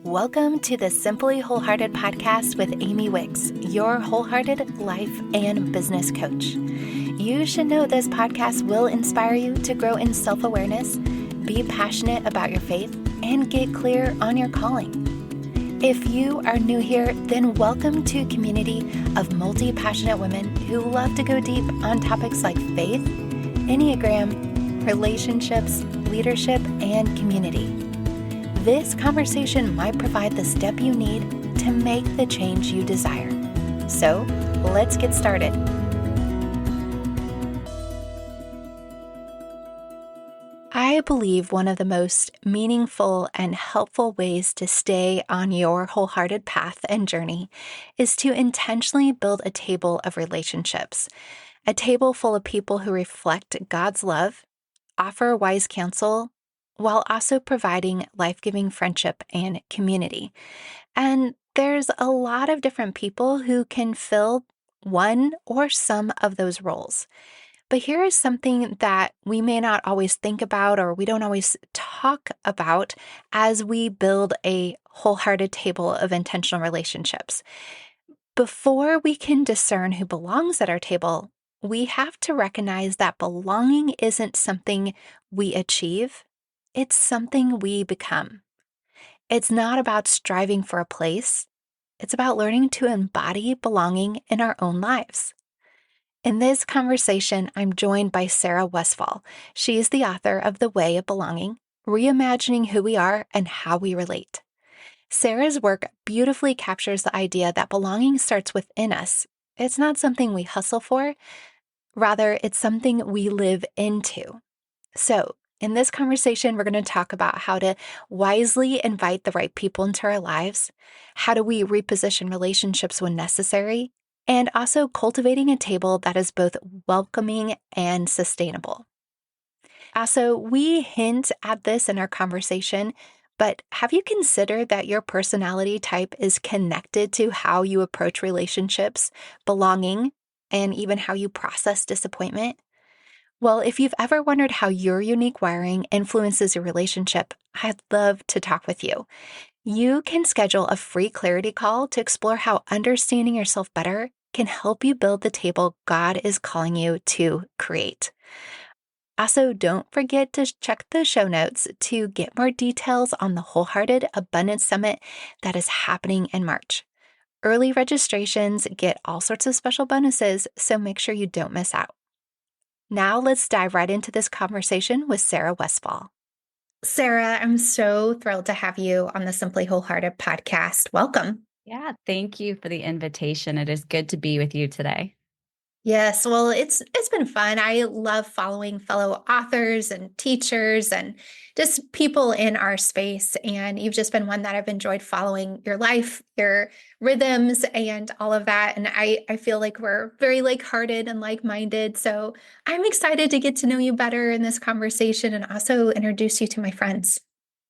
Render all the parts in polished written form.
Welcome to the Simply Wholehearted podcast with Amy Wicks, your wholehearted life and business coach. You should know this podcast will inspire you to grow in self-awareness, be passionate about your faith, and get clear on your calling. If you are new here, then welcome to a community of multi-passionate women who love to go deep on topics like faith, Enneagram, relationships, leadership, and community. This conversation might provide the step you need to make the change you desire. So, let's get started. I believe one of the most meaningful and helpful ways to stay on your wholehearted path and journey is to intentionally build a table of relationships, a table full of people who reflect God's love, offer wise counsel, while also providing life-giving friendship and community. And there's a lot of different people who can fill one or some of those roles. But here is something that we may not always think about or we don't always talk about as we build a wholehearted table of intentional relationships. Before we can discern who belongs at our table, we have to recognize that belonging isn't something we achieve. It's something we become. It's not about striving for a place. It's about learning to embody belonging in our own lives. In this conversation, I'm joined by Sarah Westfall. She is the author of The Way of Belonging, Reimagining Who We Are and How We Relate. Sarah's work beautifully captures the idea that belonging starts within us. It's not something we hustle for. Rather, it's something we live into. So, in this conversation, we're going to talk about how to wisely invite the right people into our lives, how do we reposition relationships when necessary, and also cultivating a table that is both welcoming and sustainable. Also, we hint at this in our conversation, but have you considered that your personality type is connected to how you approach relationships, belonging, and even how you process disappointment? Well, if you've ever wondered how your unique wiring influences your relationship, I'd love to talk with you. You can schedule a free clarity call to explore how understanding yourself better can help you build the table God is calling you to create. Also, don't forget to check the show notes to get more details on the Wholehearted Abundance Summit that is happening in March. Early registrations get all sorts of special bonuses, so make sure you don't miss out. Now let's dive right into this conversation with Sarah Westfall. Sarah, I'm so thrilled to have you on the Simply Wholehearted podcast. Welcome. Yeah, thank you for the invitation. It is good to be with you today. Yes, well, it's been fun. I love following fellow authors and teachers and just people in our space. And you've just been one that I've enjoyed following your life, your rhythms, and all of that. And I feel like we're very like-hearted and like-minded. So I'm excited to get to know you better in this conversation and also introduce you to my friends.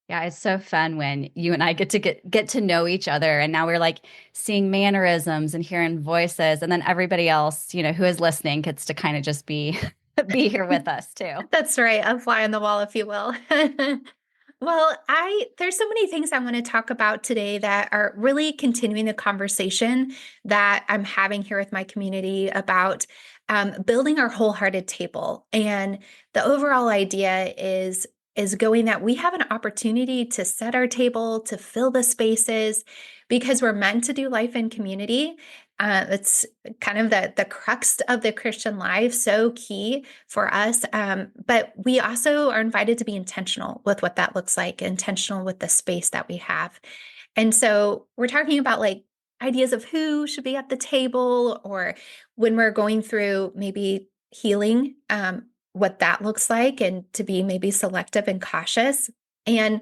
Yeah, it's so fun when you and I get to know each other, and now we're like seeing mannerisms and hearing voices, and then everybody else, who is listening gets to kind of just be be here with us too. That's right. A fly on the wall, if you will. Well, there's so many things I want to talk about today that are really continuing the conversation that I'm having here with my community about building our wholehearted table. And the overall idea is going that we have an opportunity to set our table, to fill the spaces, because we're meant to do life in community. It's kind of the crux of the Christian life, so key for us. But we also are invited to be intentional with what that looks like, intentional with the space that we have. And so we're talking about like ideas of who should be at the table, or when we're going through maybe healing, what that looks like, and to be maybe selective and cautious. And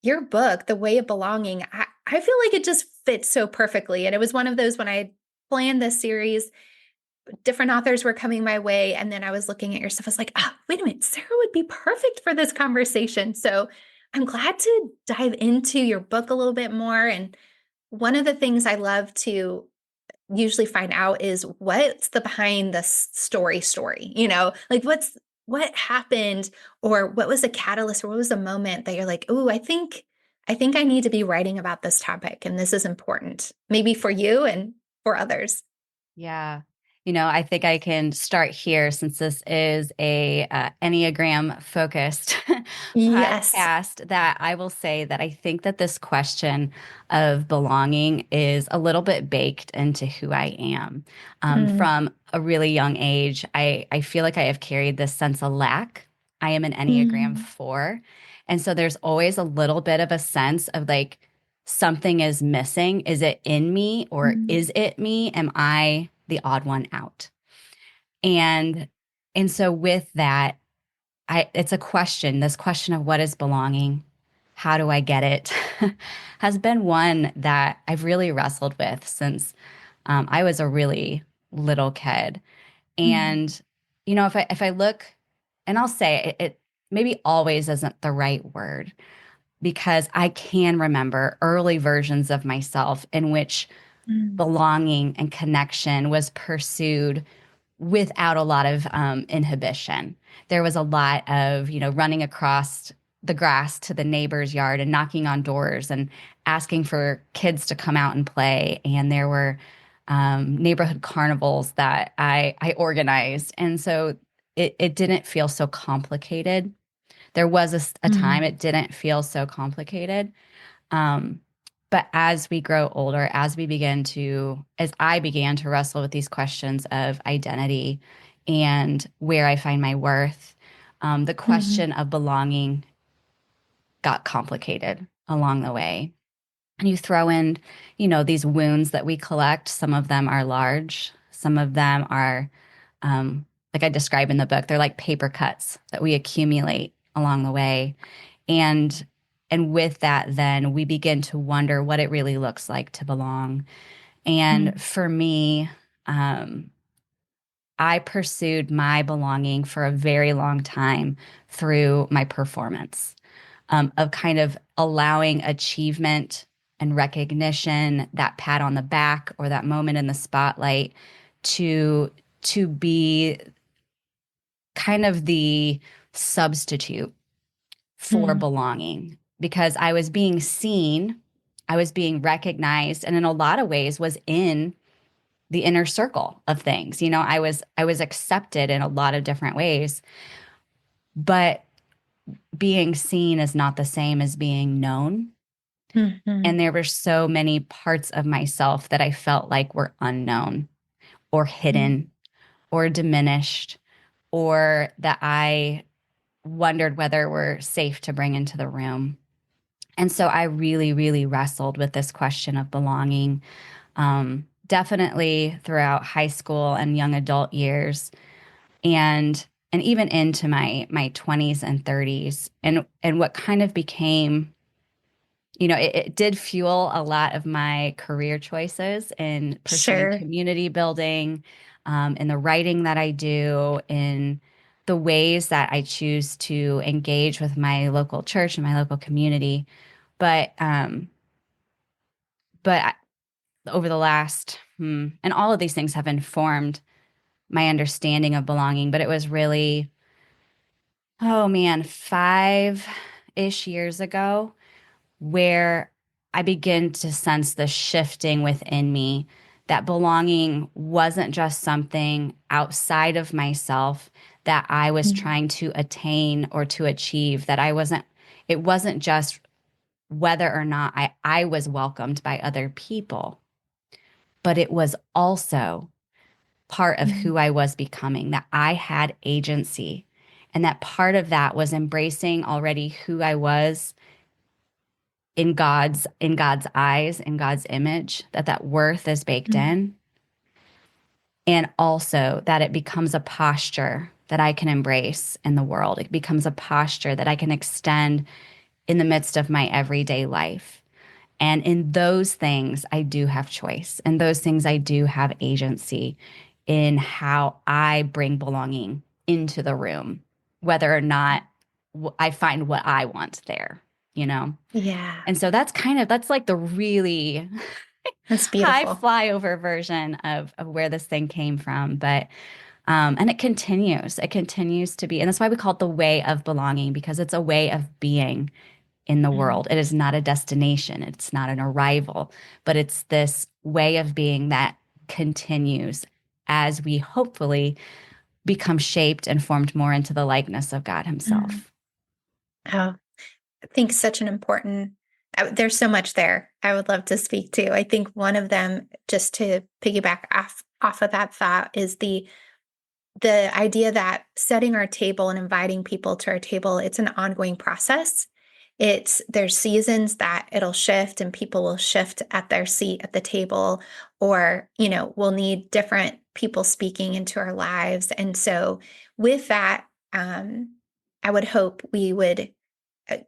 your book, The Way of Belonging, I feel like it just fits so perfectly. And it was one of those when I planned this series, different authors were coming my way. And then I was looking at your stuff. I was like, wait a minute, Sarah would be perfect for this conversation. So I'm glad to dive into your book a little bit more. And one of the things I love to usually find out is what's the behind the story, like what happened, or what was the catalyst, or what was the moment that you're like, oh, I think I think I need to be writing about this topic, and this is important, maybe for you and for others. Yeah. I think I can start here since this is a Enneagram focused Yes. podcast that I will say that I think that this question of belonging is a little bit baked into who I am. Mm, From a really young age, I feel like I have carried this sense of lack. I am an Enneagram mm, 4. And so there's always a little bit of a sense of like something is missing. Is it in me or mm, is it me? Am I the odd one out? And and so with that, it's a question, this question of what is belonging? How do I get it? Has been one that I've really wrestled with since I was a really little kid. mm, And if I look, and I'll say it maybe always isn't the right word because I can remember early versions of myself in which mm, belonging and connection was pursued without a lot of inhibition. There was a lot of, running across the grass to the neighbor's yard and knocking on doors and asking for kids to come out and play. And there were neighborhood carnivals that I organized. And so it didn't feel so complicated. There was a time mm, it didn't feel so complicated. Um, but as we grow older, as I began to wrestle with these questions of identity and where I find my worth, the mm, question of belonging got complicated along the way. And you throw in, these wounds that we collect. Some of them are large, some of them are, like I describe in the book, they're like paper cuts that we accumulate along the way. And and with that, then we begin to wonder what it really looks like to belong. And mm, for me, um, I pursued my belonging for a very long time through my performance, of kind of allowing achievement and recognition, that pat on the back or that moment in the spotlight to be kind of the substitute for mm, belonging because I was being seen, I was being recognized, and in a lot of ways was in the inner circle of things. I was accepted in a lot of different ways, but being seen is not the same as being known. mm, mm, And there were so many parts of myself that I felt like were unknown or mm, hidden or diminished or that I wondered whether were safe to bring into the room. And so I really, really wrestled with this question of belonging, definitely throughout high school and young adult years, and even into my 20s and 30s, and what kind of became, it did fuel a lot of my career choices in pursuing sure. community building, in the writing that I do, in the ways that I choose to engage with my local church and my local community. But but over the last, and all of these things have informed my understanding of belonging. But it was really, oh man, 5-ish years ago where I begin to sense the shifting within me that belonging wasn't just something outside of myself that I was Mm, trying to attain or to achieve, it wasn't just whether or not I was welcomed by other people, but it was also part of mm, who I was becoming, that I had agency. And that part of that was embracing already who I was in God's eyes, in God's image, that worth is baked mm, in. And also that it becomes a posture that I can embrace in the world. It becomes a posture that I can extend in the midst of my everyday life. And in those things, I do have choice. In those things, I do have agency in how I bring belonging into the room, whether or not I find what I want there, you know? yeah, And so that's like the really that's high beautiful. flyover version of where this thing came from. But and it continues to be, and that's why we call it the way of belonging, because it's a way of being in the Mm. world. It is not a destination, it's not an arrival, but it's this way of being that continues as we hopefully become shaped and formed more into the likeness of God Mm. Himself. Oh, I think such an important, there's so much there I would love to speak to. I think one of them, just to piggyback off of that thought, is the idea that setting our table and inviting people to our table, it's an ongoing process. There's seasons that it'll shift and people will shift at their seat at the table, or, we'll need different people speaking into our lives. And so with that, I would hope we would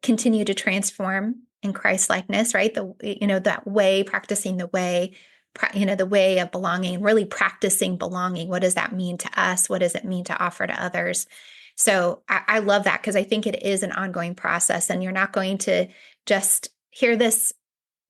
continue to transform in Christ likeness, right? That way, practicing the way, the way of belonging, really practicing belonging. What does that mean to us? What does it mean to offer to others? So I love that, because I think it is an ongoing process, and you're not going to just hear this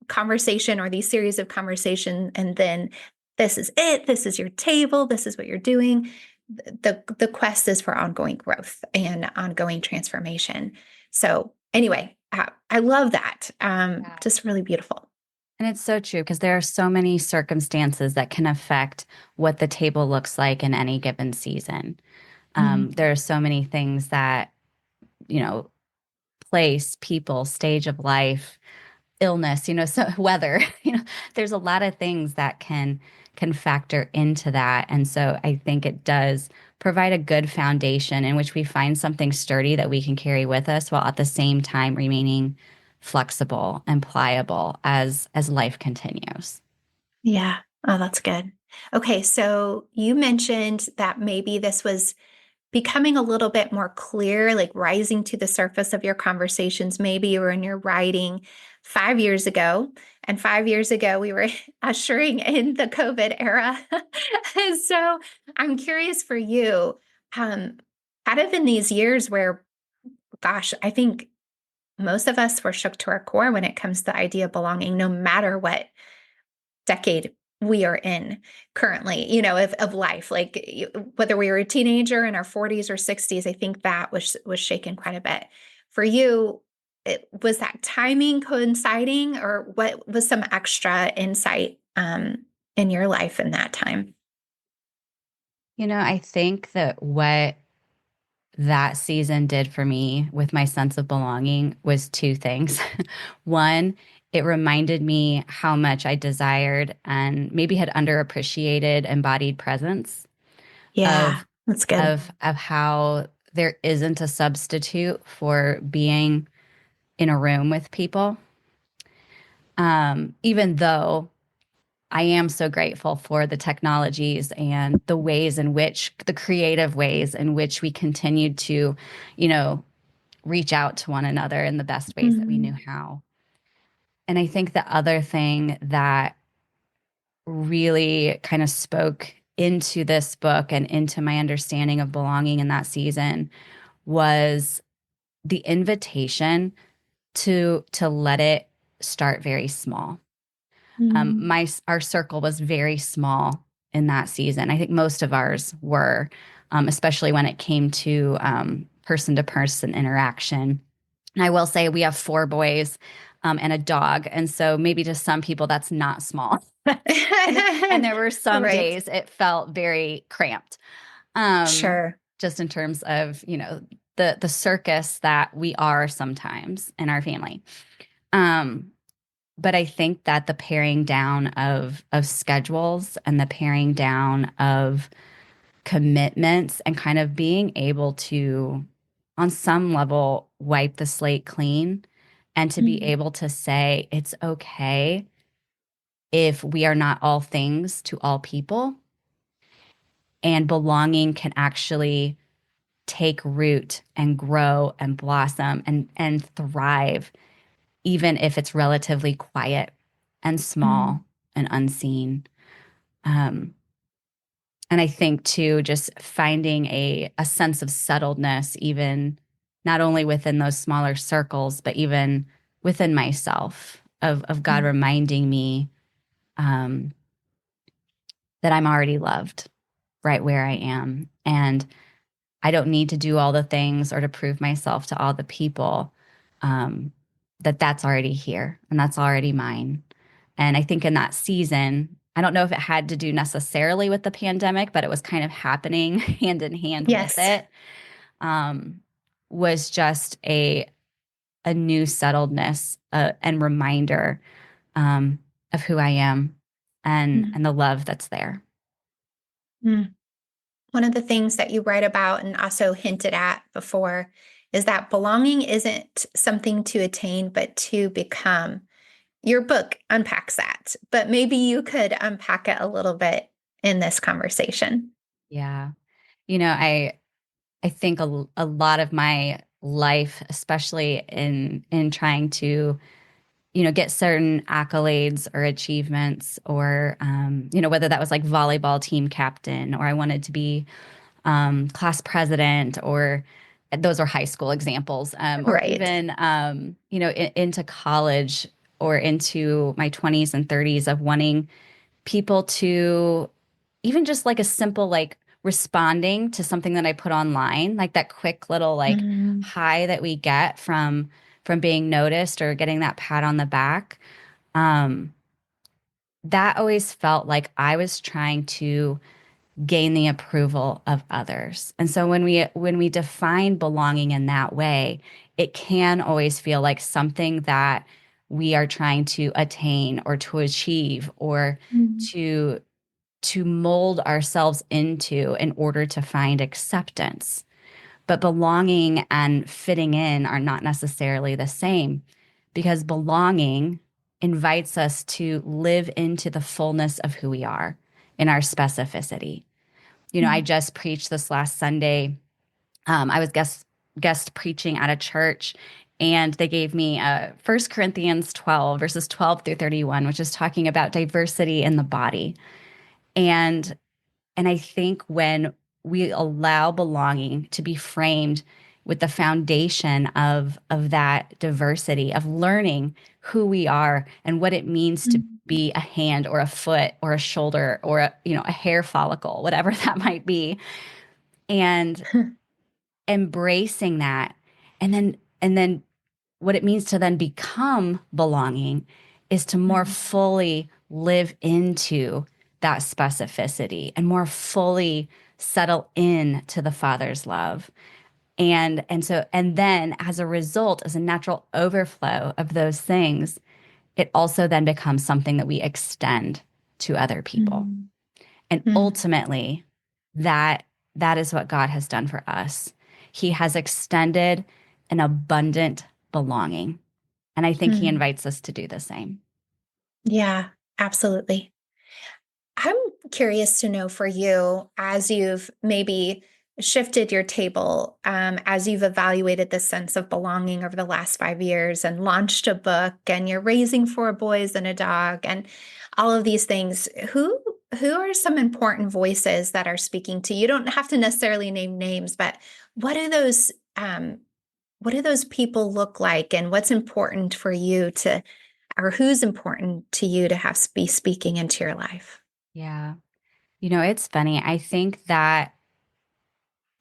conversation or these series of conversation and then this is it. This is your table. This is what you're doing. The quest is for ongoing growth and ongoing transformation. So anyway, I love that. Yeah. Just really beautiful. And it's so true because there are so many circumstances that can affect what the table looks like in any given season. Mm. There are so many things that, you know, place, people, stage of life, illness, so weather, there's a lot of things that can factor into that. And so I think it does provide a good foundation in which we find something sturdy that we can carry with us while at the same time remaining flexible and pliable as life continues. Yeah. Oh, that's good. Okay. So you mentioned that maybe this was becoming a little bit more clear, like rising to the surface of your conversations, maybe, or in your writing 5 years ago. And 5 years ago, we were ushering in the COVID era. And so I'm curious for you, um, kind of in these years where, gosh, I think most of us were shook to our core when it comes to the idea of belonging, no matter what decade we are in currently, of life, like whether we were a teenager in our 40s or 60s. I think that was shaken quite a bit. For you, was that timing coinciding, or what was some extra insight in your life in that time? I think that what that season did for me with my sense of belonging was two things. One, it reminded me how much I desired and maybe had underappreciated embodied presence Yeah, of that's good. of how there isn't a substitute for being in a room with people. Even though I am so grateful for the technologies and the ways in which the creative ways in which we continued to, you know, reach out to one another in the best ways that we knew Mhm. how. And I think the other thing that really kind of spoke into this book and into my understanding of belonging in that season was the invitation to let it start very small. Mhm. My Our circle was very small in that season. I think most of ours were, especially when it came to person interaction. And I will say we have four boys and a dog, and so maybe to some people that's not small. And there were some Right. days it felt very cramped, um, Sure. just in terms of the circus that we are sometimes in our family. Um, but I think that the paring down of schedules and the paring down of commitments and kind of being able to, on some level, wipe the slate clean and to be Mhm. able to say it's okay if we are not all things to all people, and belonging can actually take root and grow and blossom and thrive even if it's relatively quiet and Mhm. small and unseen. Um, and I think too, just finding a sense of settledness, even not only within those smaller circles, but even within myself, of God Mhm. reminding me um, that I'm already loved right where I am, and I don't need to do all the things or to prove myself to all the people. Um, that's already here and that's already mine. And I think in that season, I don't know if it had to do necessarily with the pandemic, but it was kind of happening hand in hand with Yes. it. Um, was just a new settledness and reminder um, of who I am Mm. and the love that's there. Mm. One of the things that you write about and also hinted at before is that belonging isn't something to attain, but to become. Your book unpacks that, but maybe you could unpack it a little bit in this conversation. Yeah. I think a lot of my life, especially in trying to, get certain accolades or achievements, or whether that was like volleyball team captain, or I wanted to be class president, or those are high school examples, or Right. even into college or into my 20s and 30s of wanting people to even just like a simple like responding to something that I put online, like that quick little like Mm, high that we get from being noticed or getting that pat on the back. Um, that always felt like I was trying to gain the approval of others. And so when we define belonging in that way, it can always feel like something that we are trying to attain or to achieve or mm, to to mold ourselves into in order to find acceptance. But belonging and fitting in are not necessarily the same because belonging invites us to live into the fullness of who we are in our specificity. I mm, just preached this last Sunday. I was guest preaching at a church, and they gave me 1 Corinthians 12, verses 12 through 31, which is talking about diversity in the body. And I think when we allow belonging to be framed with the foundation of that diversity, of learning who we are and what it means to mm, be a hand or a foot or a shoulder or a hair follicle, whatever that might be, and embracing that, and then what it means to then become belonging is to more mm, fully live into that specificity and more fully settle in to the Father's love. And then as a result, as a natural overflow of those things, it also then becomes something that we extend to other people. mm, And mm, ultimately, that that is what God has done for us. He has extended an abundant belonging. And I think he mm. invites us to do the same. Yeah, absolutely. I'm curious to know for you, as you've maybe shifted your table, as you've evaluated the sense of belonging over the last 5 years and launched a book, and you're raising four boys and a dog, and all of these things. Who are some important voices that are speaking to you? You don't have to necessarily name names, but what do those what do those people look like, and what's important for you to, or who's important to you to have be speaking into your life? Yeah. It's funny. I think that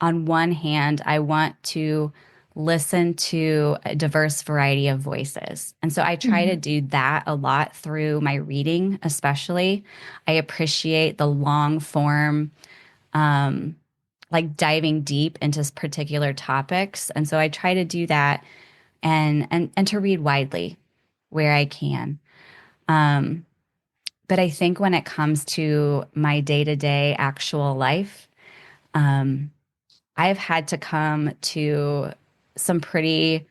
on one hand, I want to listen to a diverse variety of voices. And so I try to Mhm. do that a lot through my reading, especially. I appreciate the long form, um, like diving deep into particular topics. And so I try to do that and to read widely where I can. Um, but I think when it comes to my day-to-day actual life, um, I've had to come to some pretty,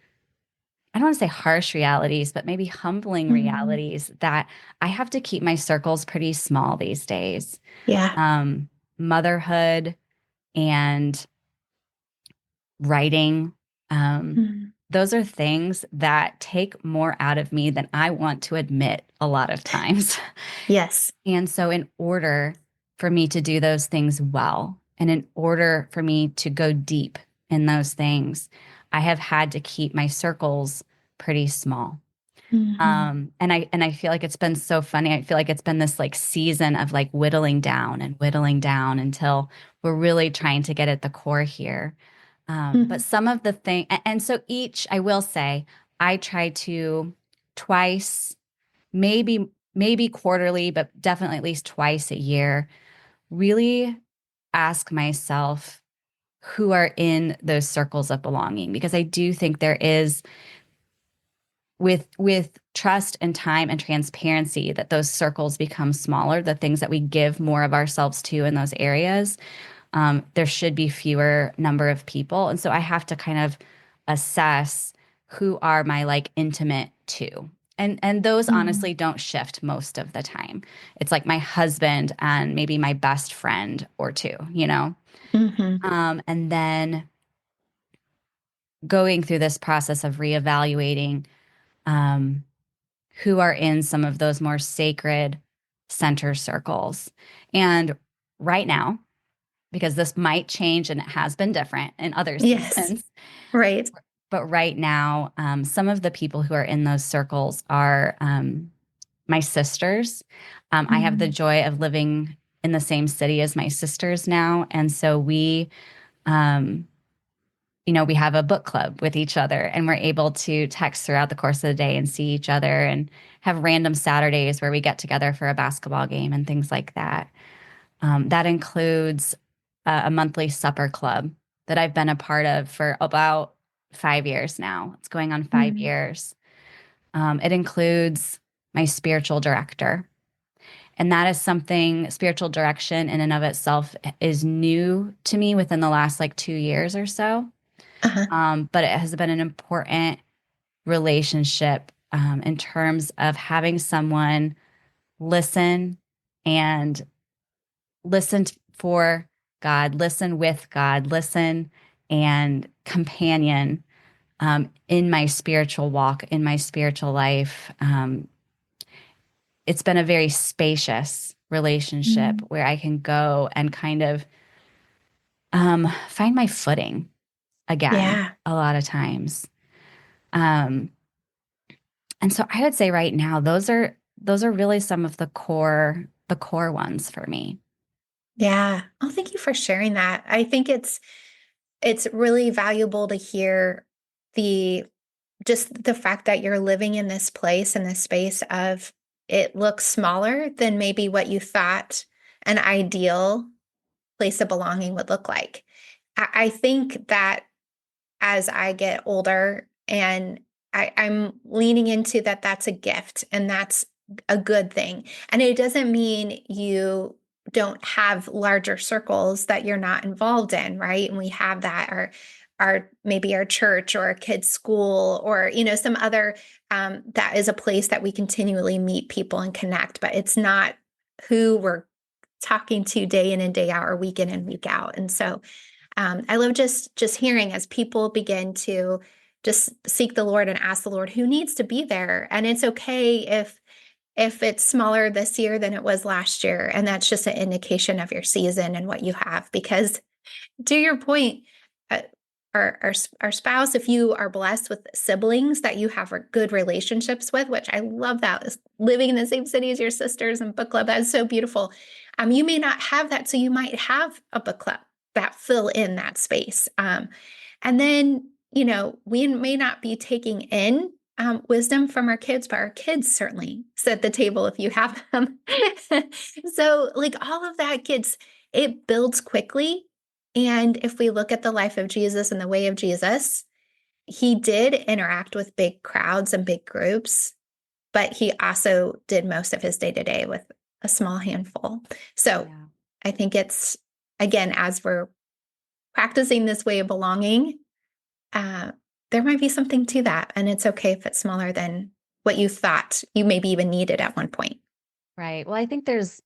I don't want to say harsh realities, but maybe humbling Mhm. realities that I have to keep my circles pretty small these days. Yeah. Um, Motherhood and writing, um, Mhm. those are things that take more out of me than I want to admit a lot of times. Yes. And so, in order for me to do those things well, and in order for me to go deep in those things, I have had to keep my circles pretty small. Mhm. And I feel like it's been so funny. I feel like it's been this like season of like whittling down until we're really trying to get at the core here. But Mhm. some of the thing, and so each, I will say, I try to twice, maybe quarterly, but definitely at least twice a year, really ask myself who are in those circles of belonging, because I do think there is, with trust and time and transparency, that those circles become smaller, the things that we give more of ourselves to in those areas. There should be fewer number of people. And so I have to kind of assess who are my like intimate two. And those Mm. honestly don't shift most of the time. It's like my husband and maybe my best friend or two, you know? Hmm. And then going through this process of reevaluating um, who are in some of those more sacred center circles. And right now, because this might change and it has been different in other Yes. seasons. Right. But right now, some of the people who are in those circles are my sisters. I have the Mm. joy of living in the same city as my sisters now. And so um, we have a book club with each other, and we're able to text throughout the course of the day and see each other, and have random Saturdays where we get together for a basketball game and things like that. That includes a monthly supper club that I've been a part of for about 5 years now. It's going on five Mm. years. It includes my spiritual director. And that is something, spiritual direction in and of itself is new to me within the last like 2 years or so. Uh-huh. But it has been an important relationship in terms of having someone listen and listen for God, listen with God, listen and companion in my spiritual walk, in my spiritual life. It's been a very spacious relationship Mm. where I can go and kind of find my footing again Yeah. a lot of times. Um, and so I would say right now, those are really some of the core ones for me. Yeah. Oh, thank you for sharing that. I think it's really valuable to hear the just the fact that you're living in this place, in this space of, it looks smaller than maybe what you thought an ideal place of belonging would look like. I think that as I get older, and I'm leaning into that, that's a gift and that's a good thing. And it doesn't mean you don't have larger circles that you're not involved in, right? And we have that, our maybe our church or a kid's school, or some other, that is a place that we continually meet people and connect, but it's not who we're talking to day in and day out, or week in and week out. And so I love just hearing as people begin to just seek the Lord and ask the Lord who needs to be there. And it's okay if it's smaller this year than it was last year. And that's just an indication of your season and what you have. Because to your point, uh, our spouse, if you are blessed with siblings that you have good relationships with, which I love, that is living in the same city as your sisters and book club, that's so beautiful. You may not have that, so you might have a book club that fill in that space. And then, we may not be taking in wisdom from our kids, but our kids certainly set the table if you have them. So, like all of that, kids, it builds quickly. And if we look at the life of Jesus and the way of Jesus, he did interact with big crowds and big groups, but he also did most of his day to day with a small handful. So Yeah. I think it's, again, as we're practicing this way of belonging, uh, there might be something to that. And it's okay if it's smaller than what you thought you maybe even needed at one point. Right. Well, I think at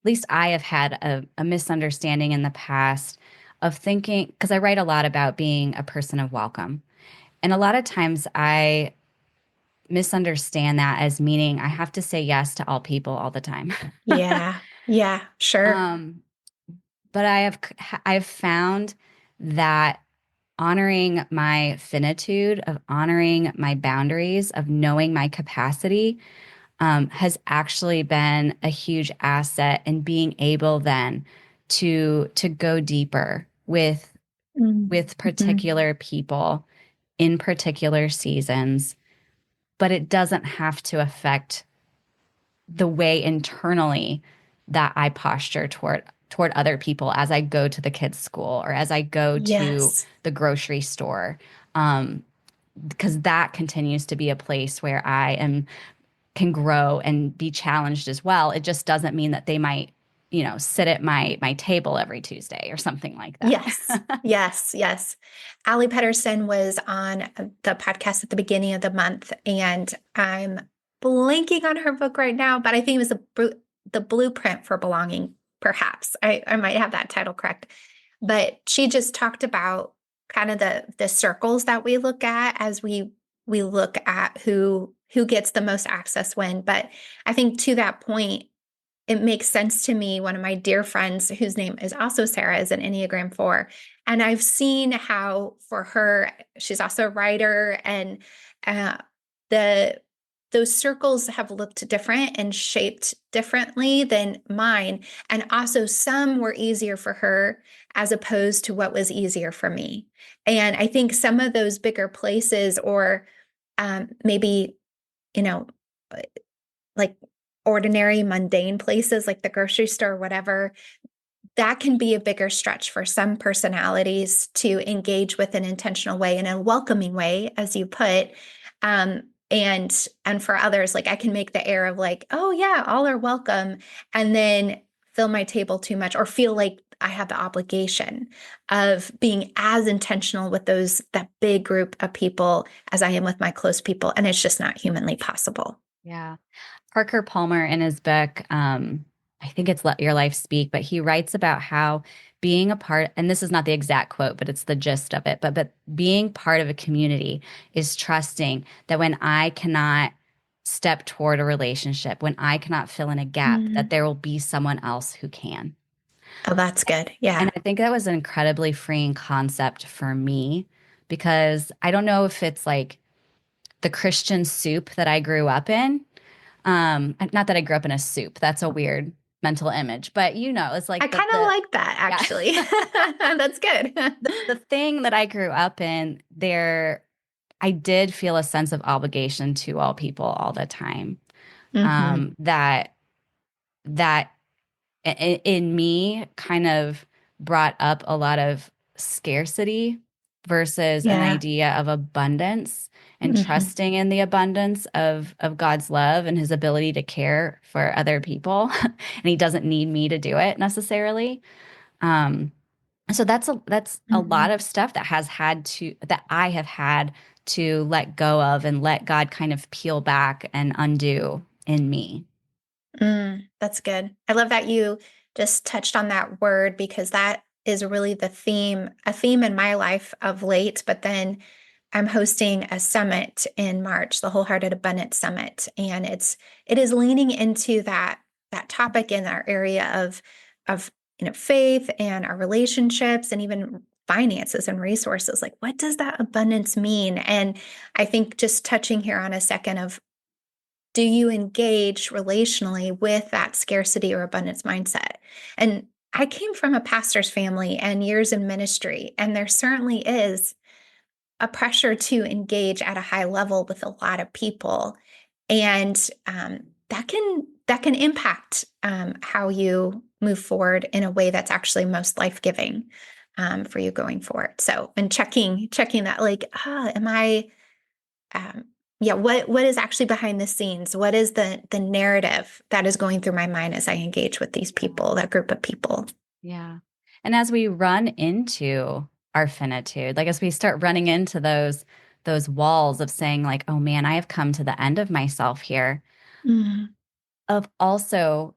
least I have had a misunderstanding in the past of thinking, because I write a lot about being a person of welcome. And a lot of times I misunderstand that as meaning I have to say yes to all people all the time. Yeah. Yeah. Sure. um, but I've found that honoring my finitude, of honoring my boundaries, of knowing my capacity, has actually been a huge asset in being able then to go deeper with Mm-hmm. particular people in particular seasons, but it doesn't have to affect the way internally that I posture toward other people as I go to the kids' school or as I go to Yes. the grocery store. Um, because that continues to be a place where I am can grow and be challenged as well. It just doesn't mean that they might, sit at my table every Tuesday or something like Yes. that. Yes. Yes. Allie Pedersen was on the podcast at the beginning of the month, and I'm blanking on her book right now, but I think it was the Blueprint for Belonging, perhaps. I might have that title correct. But she just talked about kind of the circles that we look at as we look at who gets the most access when. But I think to that point, it makes sense to me. One of my dear friends, whose name is also Sarah, is an Enneagram 4. And I've seen how for her, she's also a writer, and uh, the those circles have looked different and shaped differently than mine. And also some were easier for her as opposed to what was easier for me. And I think some of those bigger places, or maybe, you know, like ordinary, mundane places like the grocery store, or whatever, that can be a bigger stretch for some personalities to engage with an intentional way, in a welcoming way, as you put. And for others, like I can make the air of like, oh yeah, all are welcome, and then fill my table too much, or feel like I have the obligation of being as intentional with that big group of people as I am with my close people. And it's just not humanly possible. Yeah. Parker Palmer in his book, I think it's Let Your Life Speak, but he writes about how being a part, and this is not the exact quote, but it's the gist of it, but being part of a community is trusting that when I cannot step toward a relationship, when I cannot fill in a gap, that Mm. there will be someone else who can. Oh, that's good. And Yeah. I think that was an incredibly freeing concept for me because I don't know if it's like the Christian soup that I grew up in. Not that I grew up in a soup. That's a weird mental image, but it's I like kind of like that, yeah. actually. That's good. The thing that I grew up in, I did feel a sense of obligation to all people all the time. Hmm. That that in me kind of brought up a lot of scarcity versus an Yeah. idea of abundance and Hmm. trusting in the abundance of God's love and his ability to care for other people. And he doesn't need me to do it necessarily. Um, so that's a lot Hmm. of stuff that I have had to let go of and let God kind of peel back and undo in me. That's good. I love that you just touched on that word, because that is really a theme in my life of late. But then I'm hosting a summit in March, the Wholehearted Abundance Summit, and it is leaning into that topic in our area of faith and our relationships, and even finances and resources. Like, what does that abundance mean? And I think just touching here on a second of, do you engage relationally with that scarcity or abundance mindset? And I came from a pastor's family and years in ministry, and there certainly is a pressure to engage at a high level with a lot of people, and that can impact how you move forward in a way that's actually most life giving for you going forward. So, and checking that, like, am I? Um, yeah, what is actually behind the scenes? What is the narrative that is going through my mind as I engage with these people, that group of people? Yeah. And as we run into our finitude, like as we start running into those walls of saying like, oh man, I have come to the end of myself here, Mm, of also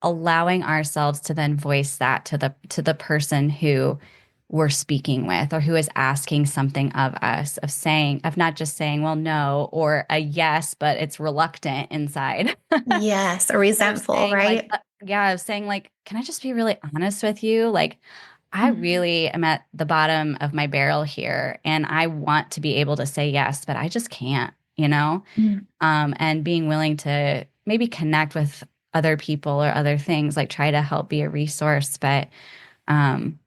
allowing ourselves to then voice that to the person who we're speaking with or who is asking something of us, of not just saying, well, no, or a yes, but it's reluctant inside. yes, or But of resentful, saying like, right? yeah, of saying like, can I just be really honest with you? Like, I Mm, really am at the bottom of my barrel here, and I want to be able to say yes, but I just can't, you know? mm, And being willing to maybe connect with other people or other things, like try to help be a resource. But um,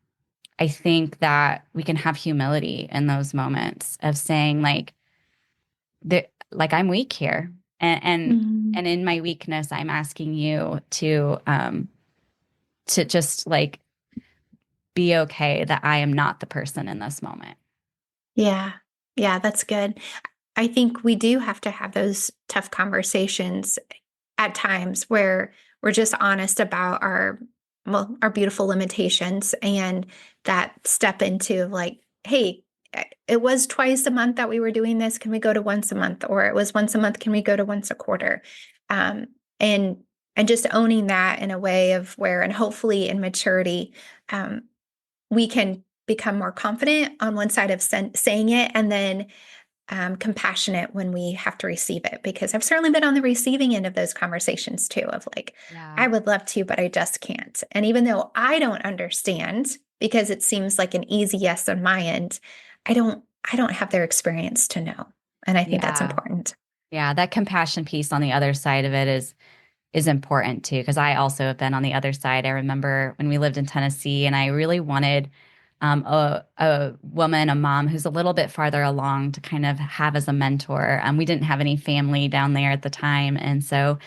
I think that we can have humility in those moments of saying like, like I'm weak here. Mhm. And in my weakness, I'm asking you to just like be okay that I am not the person in this moment. Yeah. Yeah, that's good. I think we do have to have those tough conversations at times where we're just honest about our beautiful limitations and that step into like, hey, it was twice a month that we were doing this. Can we go to once a month? Or it was once a month. Can we go to once a quarter? Um, and and just owning that in a way of where, and hopefully in maturity, um, we can become more confident on one side of saying it, and then compassionate when we have to receive it. Because I've certainly been on the receiving end of those conversations too, of like, Yeah. I would love to, but I just can't. And even though I don't understand, because it seems like an easy yes on my end, I don't have their experience to know. And I think that's Yeah. important. Yeah. That compassion piece on the other side of it is important too, because I also have been on the other side. I remember when we lived in Tennessee and I really wanted a woman, a mom who's a little bit farther along to kind of have as a mentor. We didn't have any family down there at the time. And so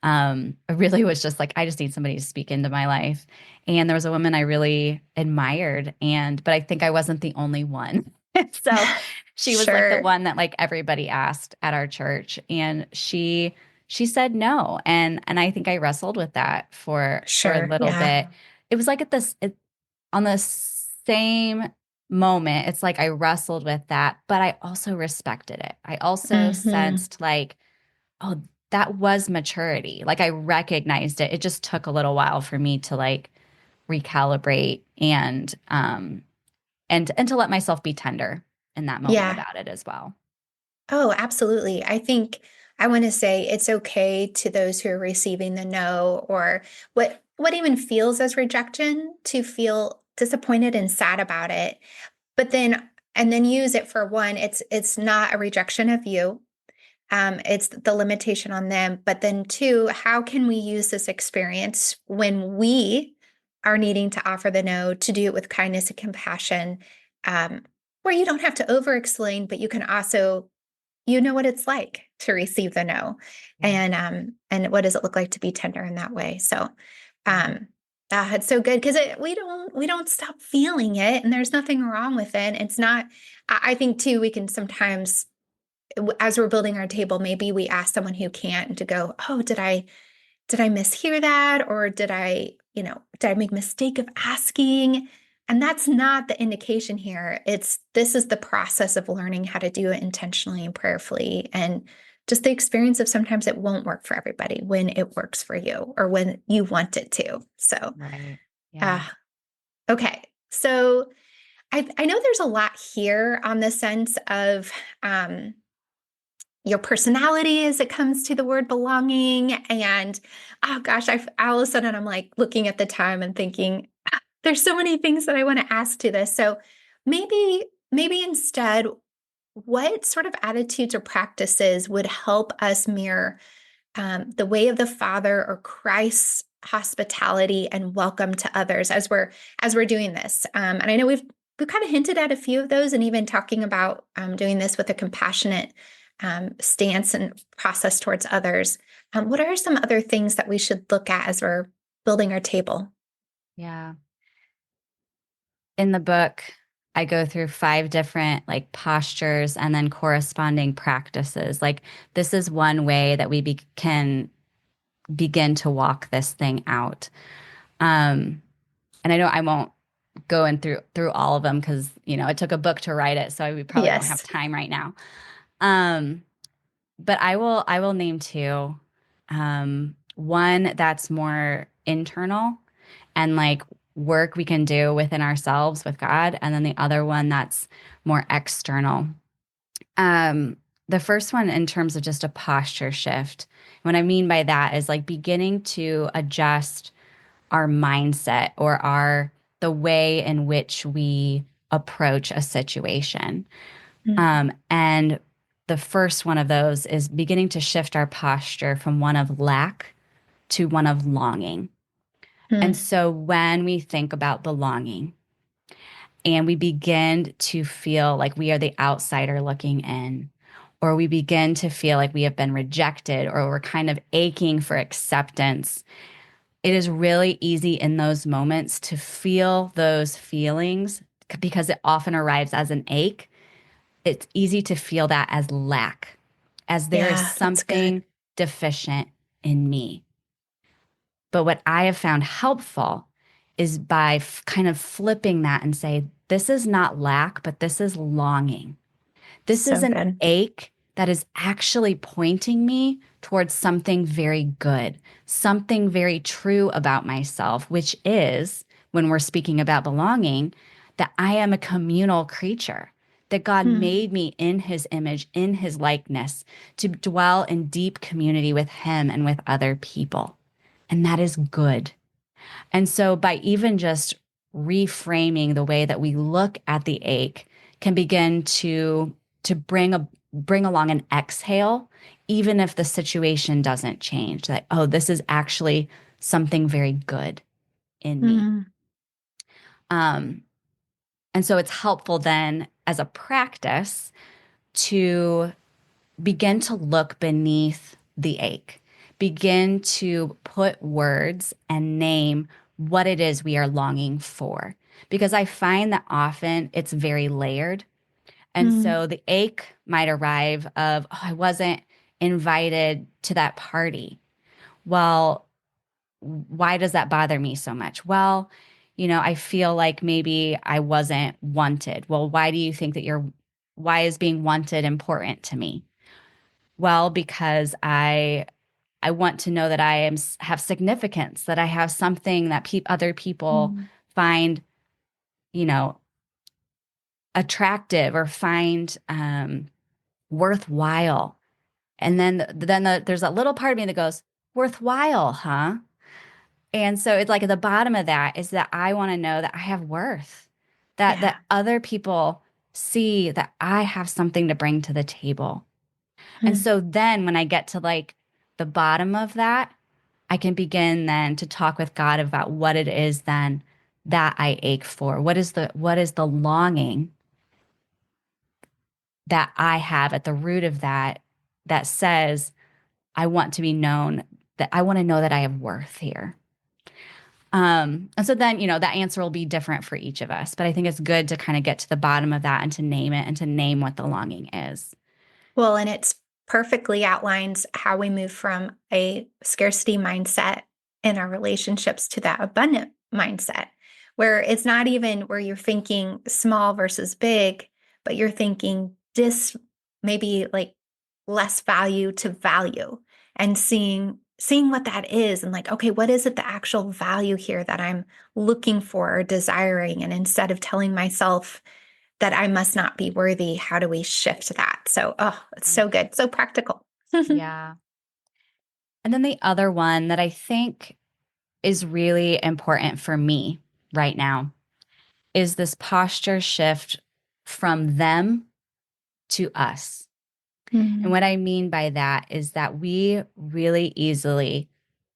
I really was just like, I just need somebody to speak into my life. And there was a woman I really admired, but I think I wasn't the only one. So she was like the Sure. one that like everybody asked at our church. And she said no. And I think I wrestled with that for a Sure. little Yeah. bit. It was like on the same moment, it's like I wrestled with that, but I also respected it. I also Hmm. sensed like, oh, that was maturity. Like I recognized it. It just took a little while for me to like recalibrate and to let myself be tender in that moment Yeah. about it as well. Oh, absolutely. I think I want to say it's okay to those who are receiving the no, or what even feels as rejection, to feel disappointed and sad about it. But then and then use it for one, it's not a rejection of you. It's the limitation on them. But then two, how can we use this experience when we are needing to offer the no, to do it with kindness and compassion, um, where you don't have to over explain, but you can also, you know what it's like to receive the no, Yeah. and what does it look like to be tender in that way. So Yeah. um it's so good because we don't stop feeling it, and there's nothing wrong with it. It's not. I think too, we can sometimes, as we're building our table, maybe we ask someone who can't to go, oh, did I mishear that? Or did I make a mistake of asking? And that's not the indication here. This is the process of learning how to do it intentionally and prayerfully. And just the experience of sometimes it won't work for everybody when it works for you or when you want it to. So, Right. Yeah. uh, okay. So I know there's a lot here on the sense of, your personality as it comes to the word belonging. And oh gosh, all of a sudden I'm like looking at the time and thinking, there's so many things that I want to ask to this. So maybe instead, what sort of attitudes or practices would help us mirror the way of the Father or Christ's hospitality and welcome to others as we're doing this? And I know we've kind of hinted at a few of those, and even talking about doing this with a compassionate stance and process towards others. What are some other things that we should look at as we're building our table? Yeah. In the book, I go through 5 different like postures and then corresponding practices. Like this is one way that can begin to walk this thing out. And I know I won't go in through all of them because it took a book to write it, so we probably don't have Yes. time right now. Um, but I will name two. One that's more internal and like work we can do within ourselves with God, and then the other one that's more external. Um, the first one in terms of just a posture shift. What I mean by that is like beginning to adjust our mindset or our the way in which we approach a situation. And the first one of those is beginning to shift our posture from one of lack to one of longing. And Mm-hmm. so when we think about belonging and we begin to feel like we are the outsider looking in, or we begin to feel like we have been rejected, or we're kind of aching for acceptance, it is really easy in those moments to feel those feelings because it often arrives as an ache. It's easy to feel that as lack, as there is Yeah, that's good. something deficient in me. But what I have found helpful is by kind of flipping that and say, this is not lack, but this is longing. This is So an good. ache that is actually pointing me towards something very good, something very true about myself, which is, when we're speaking about belonging, that I am a communal creature, that God Hmm. made me in his image, in his likeness, to dwell in deep community with him and with other people. And that is good. And so by even just reframing the way that we look at the ache can begin to bring along an exhale, even if the situation doesn't change. That, oh, this is actually something very good in me. Hmm. Um, and so it's helpful then as a practice to begin to look beneath the ache, begin to put words and name what it is we are longing for. Because I find that often it's very layered. And Hmm. so the ache might arrive of, oh, I wasn't invited to that party. Well, why does that bother me so much? Well, I feel like maybe I wasn't wanted. Well, why do you think that why is being wanted important to me? Well, because I want to know that have significance, that I have something that other people Hmm. find, you know, attractive or find worthwhile. And then there's a little part of me that goes, worthwhile, huh? And so it's like at the bottom of that is that I want to know that I have worth, that Yeah. other people see that I have something to bring to the table. And Hmm. so then when I get to like the bottom of that, I can begin then to talk with God about what it is then that I ache for. What is the longing that I have at the root of that that says I want to be known, that I want to know that I have worth here. And so then, that answer will be different for each of us. But I think it's good to kind of get to the bottom of that and to name it and to name what the longing is. Well, and it's perfectly outlines how we move from a scarcity mindset in our relationships to that abundant mindset, where it's not even where you're thinking small versus big, but you're thinking maybe like less value to value, and seeing what that is, and like, okay, what is it, the actual value here that I'm looking for or desiring? And instead of telling myself that I must not be worthy, how do we shift that? So, oh, it's so good, so practical. Yeah. And then the other one that I think is really important for me right now is this posture shift from them to us. And Mm. what I mean by that is that we really easily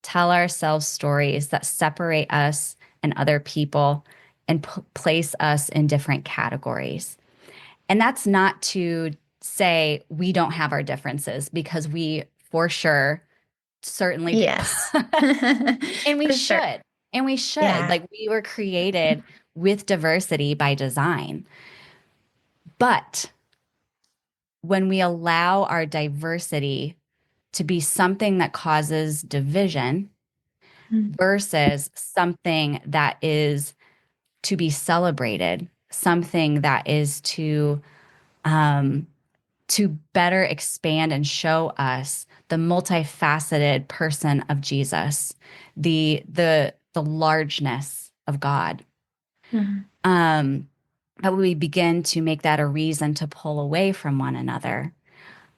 tell ourselves stories that separate us and other people and place us in different categories. And that's not to say we don't have our differences, because we for sure certainly do. Yes. And we For sure. should. And we should. Yeah. Like, we were created with diversity by design. But when we allow our diversity to be something that causes division Mm. versus something that is to be celebrated, something that is um, to better expand and show us the multifaceted person of Jesus, the largeness of God. Mm. Um, but we begin to make that a reason to pull away from one another.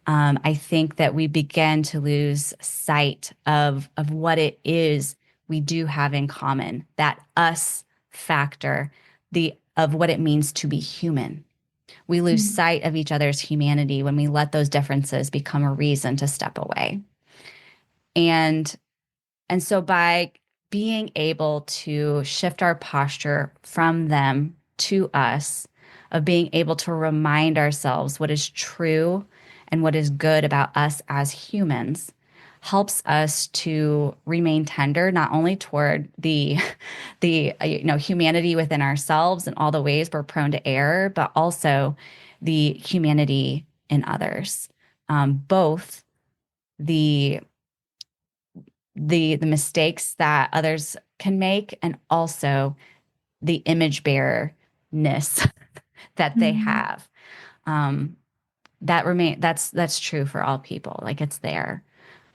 I think that we begin to lose sight of what it is we do have in common, that us factor, the of what it means to be human. We lose Mm. sight of each other's humanity when we let those differences become a reason to step away. And and so by being able to shift our posture from them to us, of being able to remind ourselves what is true and what is good about us as humans helps us to remain tender, not only toward the humanity within ourselves and all the ways we're prone to error, but also the humanity in others. Both the the mistakes that others can make, and also the image bearerness that they Mm. have. Um, that's true for all people. Like, it's there.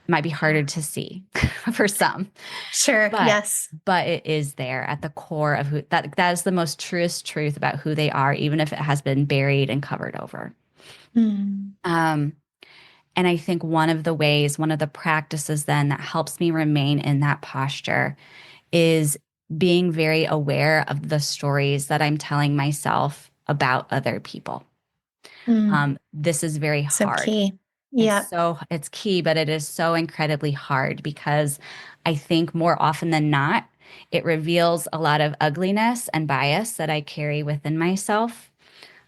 It might be harder Yeah. to see for some, Sure. but Yes. it is there at the core of who that is the most truest truth about who they are, even if it has been buried and covered over. Mm. Um, and I think one of the practices then that helps me remain in that posture is being very aware of the stories that I'm telling myself about other people. Mm. This is very So hard. key. Yep. It's key, but it is so incredibly hard because I think more often than not, it reveals a lot of ugliness and bias that I carry within myself.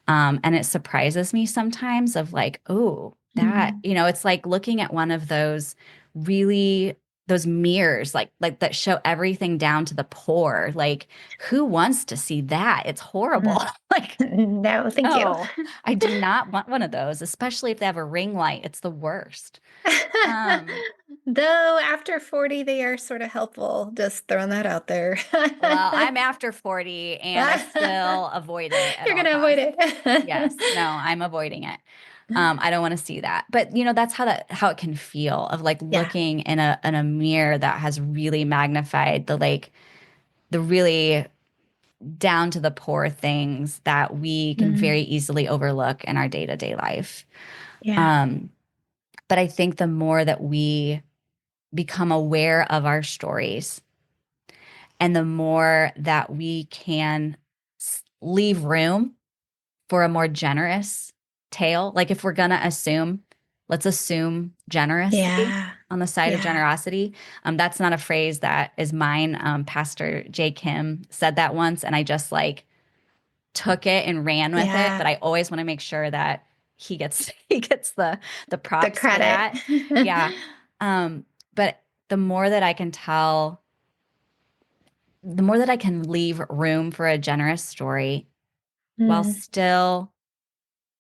And it surprises me sometimes of like, oh, that, Mm. it's like looking at one of those really those mirrors like that show everything down to the pore. Like, who wants to see that? It's horrible. Mm. Like, No, thank you. no, I do not want one of those, especially if they have a ring light. It's the worst. Um, Though after 40, they are sort of helpful. Just throwing that out there. well, I'm after 40 and I still avoid it at You're all gonna avoid costs. it. Yes, no, I'm avoiding it. I don't want to see that. But that's how it can feel, of like Yeah. looking in a mirror that has really magnified the really down to the poor things that we can very Mm. easily overlook in our day-to-day life. Yeah. Um, but I think the more that we become aware of our stories, and the more that we can leave room for a more generous tale. Like, if we're gonna assume, let's assume generously Yeah. on the side of Yeah. generosity. That's not a phrase that is mine. Pastor J. Kim said that once, and I just like took it and ran with it. Yeah. But I always want to make sure that he gets he gets the The props for credit. that. Yeah. But the more that I can tell, the more that I can leave room for a generous story while Mm. still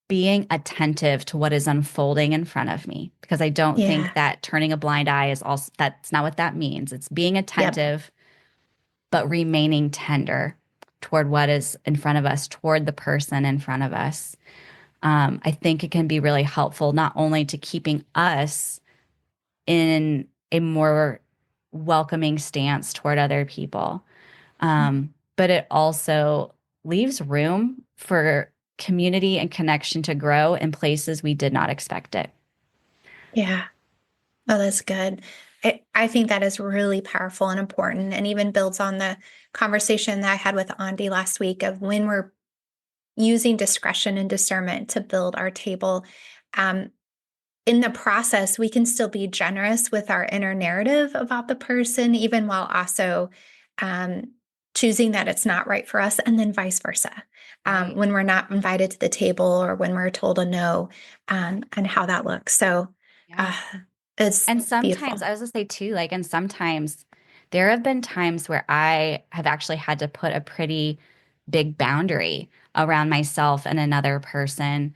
being attentive to what is unfolding in front of me, because I don't think Yeah. that turning a blind eye is also, that's not what that means. It's being Yep. attentive but remaining tender toward what is in front of us, toward the person in front of us. I think it can be really helpful, not only to keeping us in a more welcoming stance toward other people, but it also leaves room for community and connection to grow in places we did not expect it. Yeah. Oh, that's good. I think that is really powerful and important, and even builds on the conversation that I had with Andy last week of when we're using discretion and discernment to build our table. Um, in the process, we can still be generous with our inner narrative about the person, even while also um, choosing that it's not right for us, and then vice versa. Right. When we're not invited to the table or when we're told a no, and how that looks. So Yeah. uh, it's And sometimes beautiful. I was gonna say too, like, and sometimes there have been times where I have actually had to put a pretty big boundary around myself and another person,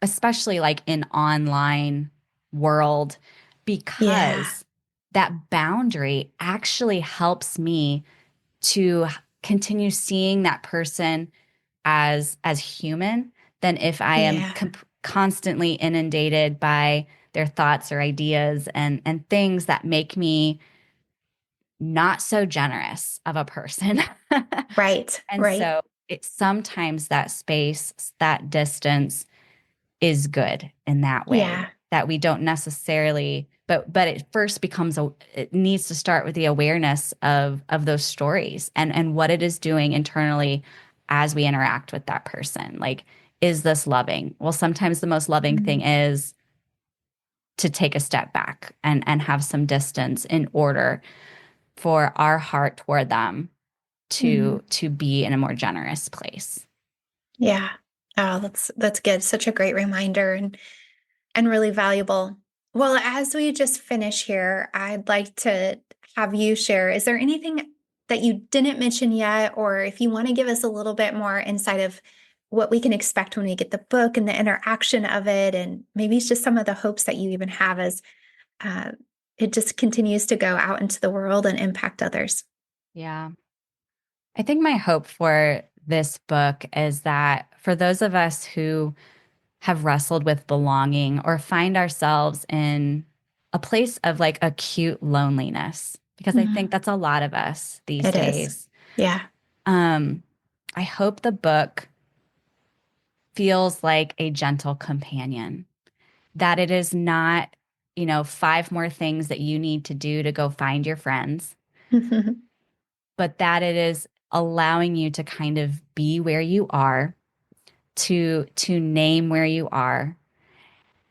especially like in online world, Yeah, because that boundary actually helps me to continue seeing that person as human than if I am yeah, constantly inundated by their thoughts or ideas and things that make me not so generous of a person. right, And right. so it sometimes that space, that distance is good in that way, Yeah, that we don't necessarily, but it first becomes it needs to start with the awareness of those stories and what it is doing internally as we interact with that person. Like, is this loving? Well, sometimes the most loving thing mm, is to take a step back and have some distance in order for our heart toward them mm, to be in a more generous place. yeah. Oh, that's good. Such a great reminder. and really valuable. Well, as we just finish here, I'd like to have you share, is there anything that you didn't mention yet, or if you want to give us a little bit more insight of what we can expect when we get the book and the interaction of it, and maybe it's just some of the hopes that you even have as uh, it just continues to go out into the world and impact others. Yeah. I think my hope for this book is that for those of us who have wrestled with belonging or find ourselves in a place of like acute loneliness, because I think Mhm. that's a lot of us these It is. days. Yeah. Um, I hope the book feels like a gentle companion, that it is not, five more things that you need to do to go find your friends, but that it is allowing you to kind of be where you are, to name where you are,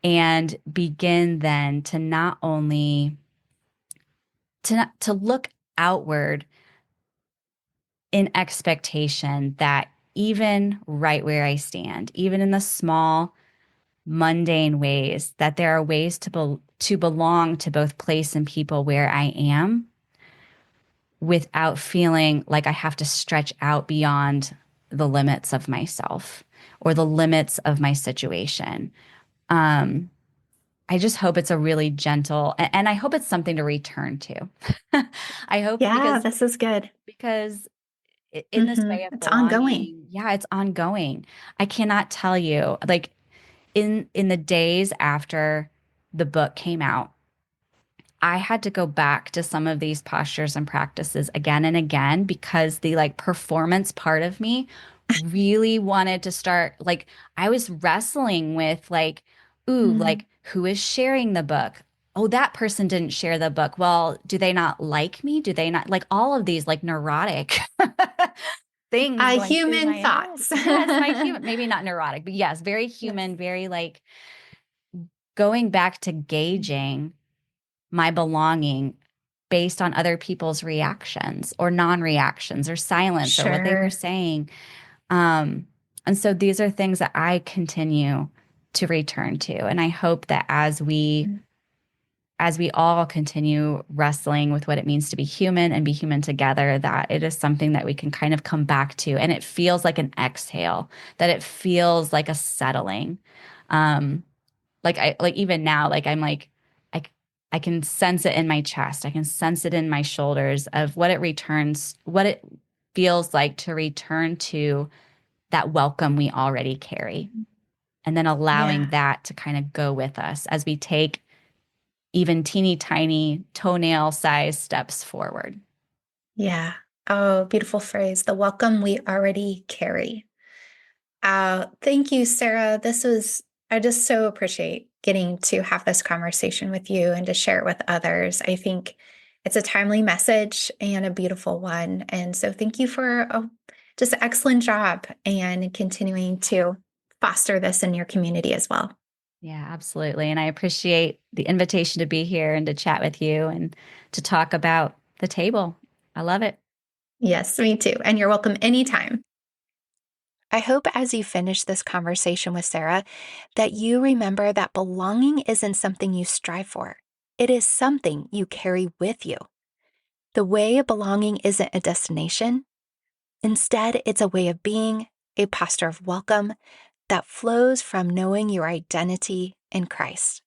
and begin then to not only to look outward in expectation that even right where I stand, even in the small mundane ways, that there are ways to belong to both place and people where I am without feeling like I have to stretch out beyond the limits of myself or the limits of my situation. Um, I just hope it's a really gentle, and I hope it's something to return to. I hope Yeah, this is good. because in this way of It's ongoing. belonging, yeah, it's ongoing. I cannot tell you, like in the days after the book came out, I had to go back to some of these postures and practices again and again because the like performance part of me really wanted to start like I was wrestling with like, ooh, Mhm. like who is sharing the book? Oh, that person didn't share the book. Well, do they not like me? Do they not like all of these like neurotic things going through Human my head? thoughts. Yes, my human, maybe not neurotic, but yes, very Yes. human, very like going back to gauging my belonging based on other people's reactions or non-reactions or silence or what they were Sure. saying. Um, and so these are things that I continue to return to. And I hope that as we all continue wrestling with what it means to be human and be human together, that it is something that we can kind of come back to. And it feels like an exhale, that it feels like a settling. Um, like even now, like I'm like, I, I can sense it in my chest. I can sense it in my shoulders of what it feels like to return to that welcome we already carry. And then allowing Yeah. that to kind of go with us as we take even teeny tiny toenail size steps forward. Yeah. Oh, beautiful phrase. The welcome we already carry. Thank you, Sarah. I just so appreciate getting to have this conversation with you and to share it with others. I think it's a timely message and a beautiful one. And so thank you for just an excellent job and continuing to foster this in your community as well. Yeah, absolutely. And I appreciate the invitation to be here and to chat with you and to talk about the table. I love it. Yes, me too. And you're welcome anytime. I hope as you finish this conversation with Sarah that you remember that belonging isn't something you strive for. It is something you carry with you. The way of belonging isn't a destination. Instead, it's a way of being, a posture of welcome that flows from knowing your identity in Christ.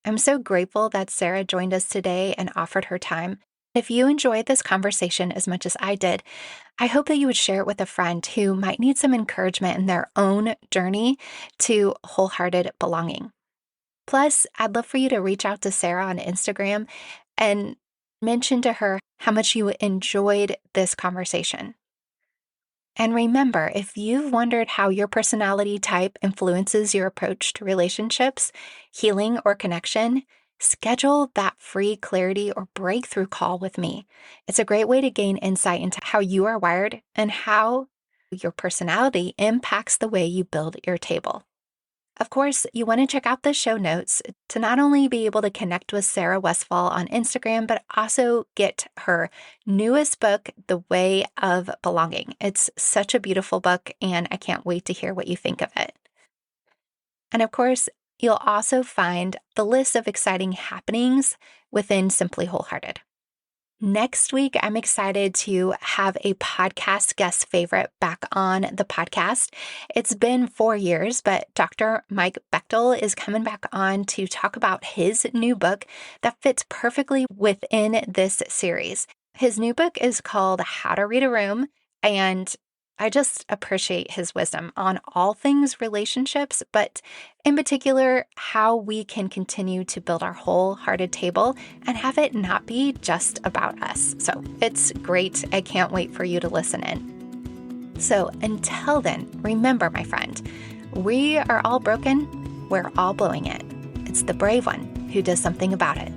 I'm so grateful that Sarah joined us today and offered her time. If you enjoyed this conversation as much as I did, I hope that you would share it with a friend who might need some encouragement in their own journey to wholehearted belonging. Plus, I'd love for you to reach out to Sarah on Instagram and mention to her how much you enjoyed this conversation. And remember, if you've wondered how your personality type influences your approach to relationships, healing, or connection, schedule that free clarity or breakthrough call with me. It's a great way to gain insight into how you are wired and how your personality impacts the way you build your table. Of course, you want to check out the show notes to not only be able to connect with Sarah Westfall on Instagram, but also get her newest book, The Way of Belonging. It's such a beautiful book, and I can't wait to hear what you think of it. And of course, You'll also find the list of exciting happenings within Simply Wholehearted. Next week, I'm excited to have a podcast guest favorite back on the podcast. It's been 4 years, but Dr. Mike Bechtel is coming back on to talk about his new book that fits perfectly within this series. His new book is called How to Read a Room, and I just appreciate his wisdom on all things relationships, but in particular, how we can continue to build our wholehearted table and have it not be just about us. So it's great. I can't wait for you to listen in. So until then, remember, my friend, we are all broken. We're all blowing it. It's the brave one who does something about it.